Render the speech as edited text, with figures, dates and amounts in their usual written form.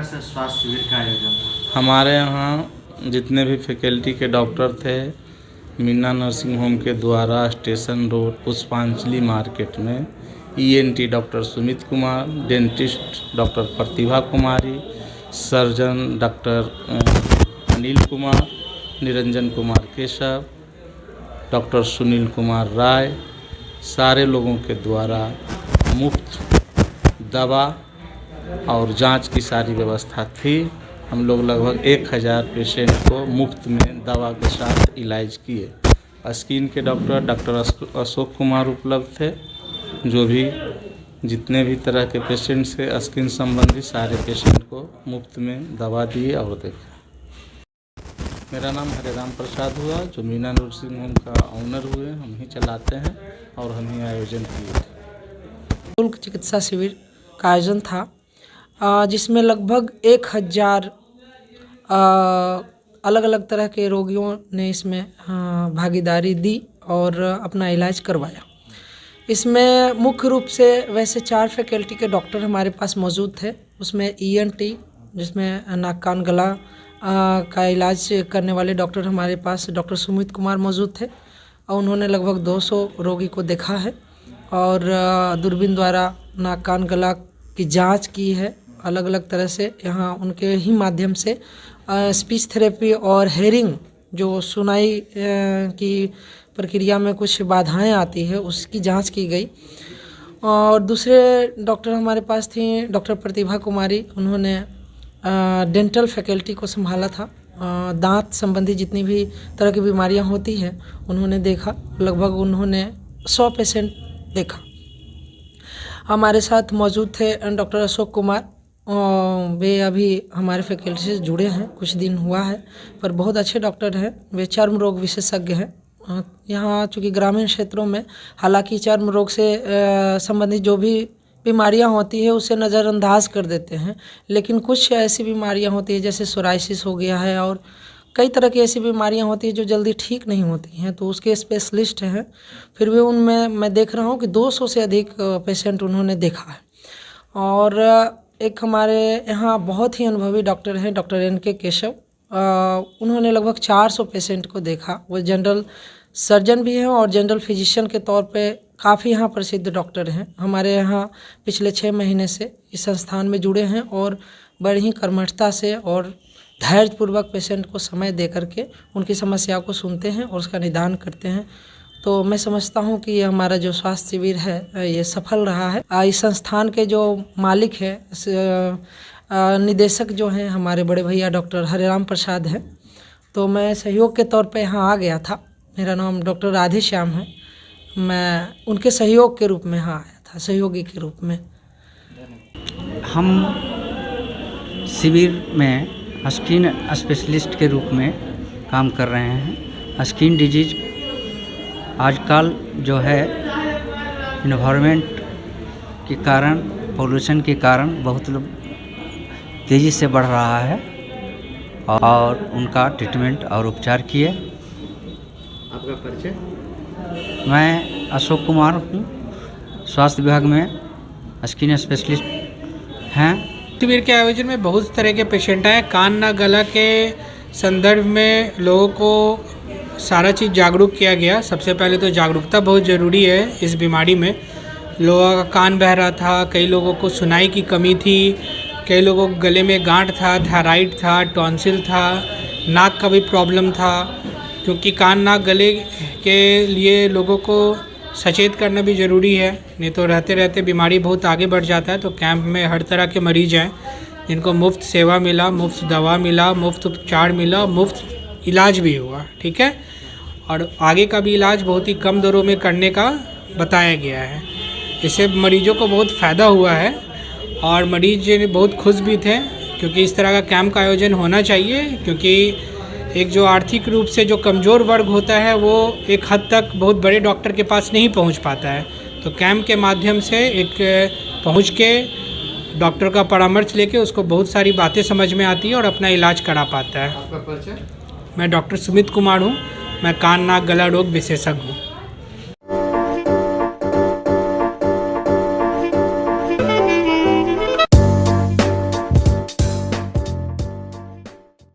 तरह से स्वास्थ्य शिविर का आयोजन था? हमारे यहाँ जितने भी फैकल्टी के डॉक्टर थे, मीना नर्सिंग होम के द्वारा स्टेशन रोड पुष्पांजलि मार्केट में ENT doctor Sumit Kumar, dentist doctor Pratibha Kumari, surgeon doctor Anil Kumar, Niranjan Kumar Keshav, doctor Sunil Kumar Rai, सारे लोगों के द्वारा मुफ्त दवा और जांच की सारी व्यवस्था थी। हम लोग लगभग 1000 पेशेंट को मुफ्त में दवा के साथ इलाज किए। स्किन के डॉक्टर अशोक कुमार उपलब्ध थे, जो भी जितने भी तरह के पेशेंट्स थे स्किन संबंधी सारे पेशेंट को मुफ्त में दवा दिए और देखे। मेरा नाम हरेराम प्रसाद हुआ, जो मीना नर्सिंग होम का ऑनर हुए, हम ही चलाते हैं और हम ही आयोजन किए। निःशुल्क चिकित्सा शिविर का आयोजन था, जिसमें लगभग 1000 अलग अलग तरह के रोगियों ने इसमें भागीदारी दी और अपना इलाज करवाया। इसमें मुख्य रूप से वैसे 4 फैकल्टी के डॉक्टर हमारे पास मौजूद थे। उसमें ईएनटी, जिसमें नाक कान गला का इलाज करने वाले डॉक्टर हमारे पास डॉक्टर सुमित कुमार मौजूद थे और उन्होंने लगभग 200 रोगी को देखा है और दूरबीन द्वारा नाक कान गला की जांच की है। अलग अलग तरह से यहाँ उनके ही माध्यम से स्पीच थेरेपी और हेयरिंग, जो सुनाई की प्रक्रिया में कुछ बाधाएं आती है, उसकी जांच की गई। और दूसरे डॉक्टर हमारे पास थी डॉक्टर प्रतिभा कुमारी, उन्होंने डेंटल फैकल्टी को संभाला था। दांत संबंधी जितनी भी तरह की बीमारियां होती हैं उन्होंने देखा। लगभग उन्होंने 100 पेशेंट देखा। हमारे साथ मौजूद थे डॉक्टर अशोक कुमार, वे अभी हमारे फैकल्टी से जुड़े हैं, कुछ दिन हुआ है, पर बहुत अच्छे डॉक्टर हैं। वे चर्म रोग विशेषज्ञ हैं। यहाँ चूँकि ग्रामीण क्षेत्रों में हालांकि चर्म रोग से संबंधित जो भी बीमारियाँ होती है उसे नज़रअंदाज कर देते हैं, लेकिन कुछ ऐसी बीमारियाँ होती है जैसे सोराइसिस हो गया है और कई तरह की ऐसी बीमारियां होती हैं जो जल्दी ठीक नहीं होती हैं, तो उसके स्पेशलिस्ट हैं। फिर भी उनमें मैं देख रहा हूं कि 200 से अधिक पेशेंट उन्होंने देखा है। और एक हमारे यहाँ बहुत ही अनुभवी डॉक्टर हैं डॉक्टर एनके केशव, उन्होंने लगभग 400 पेशेंट को देखा। वो जनरल सर्जन भी हैं और जनरल फिजिशियन के तौर पे काफ़ी यहाँ प्रसिद्ध डॉक्टर हैं। हमारे यहाँ पिछले 6 महीने से इस संस्थान में जुड़े हैं और बड़ी ही कर्मठता से और धैर्यपूर्वक पेशेंट को समय दे करके उनकी समस्या को सुनते हैं और उसका निदान करते हैं। तो मैं समझता हूं कि ये हमारा जो स्वास्थ्य शिविर है ये सफल रहा है। इस संस्थान के जो मालिक है, निदेशक जो हैं हमारे बड़े भैया डॉक्टर हरेराम प्रसाद हैं, तो मैं सहयोग के तौर पे यहाँ आ गया था। मेरा नाम डॉक्टर राधे श्याम है। मैं उनके सहयोग के रूप में यहाँ आया था, सहयोगी के रूप में। हम शिविर में स्किन स्पेशलिस्ट के रूप में काम कर रहे हैं। स्किन डिजीज आजकल जो है इन्वायरमेंट के कारण, पोल्यूशन के कारण बहुत लोग तेज़ी से बढ़ रहा है और उनका ट्रीटमेंट और उपचार किए। आपका परिचय? मैं अशोक कुमार हूँ, स्वास्थ्य विभाग में स्किन स्पेशलिस्ट हैं। शिविर के आयोजन में बहुत तरह के पेशेंट आए। कान ना गला के संदर्भ में लोगों को सारा चीज़ जागरूक किया गया। सबसे पहले तो जागरूकता बहुत ज़रूरी है इस बीमारी में। लोगों का कान बह रहा था, कई लोगों को सुनाई की कमी थी, कई लोगों को गले में गांठ था, थायराइड था, टॉन्सिल था, नाक का भी प्रॉब्लम था। क्योंकि कान नाक गले के लिए लोगों को सचेत करना भी ज़रूरी है, नहीं तो रहते रहते बीमारी बहुत आगे बढ़ जाता है। तो कैंप में हर तरह के मरीज हैं जिनको मुफ्त सेवा मिला, मुफ्त दवा मिला, मुफ्त उपचार मिला, मुफ्त इलाज भी हुआ। ठीक है, और आगे का भी इलाज बहुत ही कम दरों में करने का बताया गया है। इससे मरीजों को बहुत फ़ायदा हुआ है और मरीज बहुत खुश भी थे, क्योंकि इस तरह का कैंप का आयोजन होना चाहिए। क्योंकि एक जो आर्थिक रूप से जो कमज़ोर वर्ग होता है वो एक हद तक बहुत बड़े डॉक्टर के पास नहीं पहुंच पाता है, तो कैंप के माध्यम से एक पहुंच के डॉक्टर का परामर्श लेके उसको बहुत सारी बातें समझ में आती है और अपना इलाज करा पाता है। आपका परिचय? मैं डॉक्टर सुमित कुमार हूँ। मैं कान नाक गला रोग विशेषज्ञ हूँ।